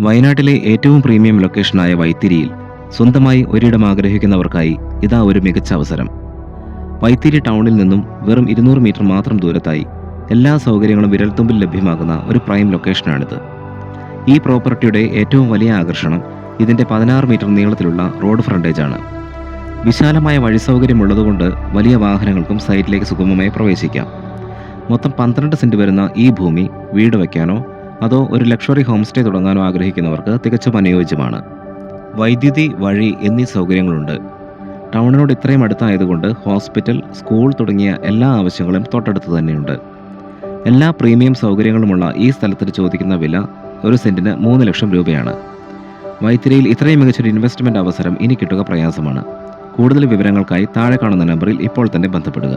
വയനാട്ടിലെ ഏറ്റവും പ്രീമിയം ലൊക്കേഷനായ വൈത്തിരിയിൽ സ്വന്തമായി ഒരിടം ആഗ്രഹിക്കുന്നവർക്കായി ഇതാ ഒരു മികച്ച അവസരം. വൈത്തിരി ടൗണിൽ നിന്നും വെറും 200 മീറ്റർ മാത്രം ദൂരത്തായി എല്ലാ സൗകര്യങ്ങളും വിരൽത്തുമ്പിൽ ലഭ്യമാകുന്ന ഒരു പ്രൈം ലൊക്കേഷനാണിത്. ഈ പ്രോപ്പർട്ടിയുടെ ഏറ്റവും വലിയ ആകർഷണം ഇതിൻ്റെ 16 മീറ്റർ നീളത്തിലുള്ള റോഡ് ഫ്രണ്ടേജാണ്. വിശാലമായ വഴി സൗകര്യമുള്ളതുകൊണ്ട് വലിയ വാഹനങ്ങൾക്കും സൈറ്റിലേക്ക് സുഗമമായി പ്രവേശിക്കാം. മൊത്തം 12 സെന്റ് വരുന്ന ഈ ഭൂമി വീട് വയ്ക്കാനോ അതോ ഒരു ലക്ഷറി ഹോം സ്റ്റേ തുടങ്ങാനോ ആഗ്രഹിക്കുന്നവർക്ക് തികച്ചും അനുയോജ്യമാണ്. വൈദ്യുതി, വഴി എന്നീ സൗകര്യങ്ങളുണ്ട്. ടൗണിനോട് ഇത്രയും അടുത്തായതുകൊണ്ട് ഹോസ്പിറ്റൽ, സ്കൂൾ തുടങ്ങിയ എല്ലാ ആവശ്യങ്ങളും തൊട്ടടുത്ത് തന്നെയുണ്ട്. എല്ലാ പ്രീമിയം സൗകര്യങ്ങളുമുള്ള ഈ സ്ഥലത്തിന് ചോദിക്കുന്ന വില ഒരു സെന്റിന് 3 ലക്ഷം രൂപയാണ്. വൈത്തിരിയിൽ ഇത്രയും മികച്ചൊരു ഇൻവെസ്റ്റ്മെന്റ് അവസരം ഇനി കിട്ടുക പ്രയാസമാണ്. കൂടുതൽ വിവരങ്ങൾക്കായി താഴെ കാണുന്ന നമ്പറിൽ ഇപ്പോൾ തന്നെ ബന്ധപ്പെടുക.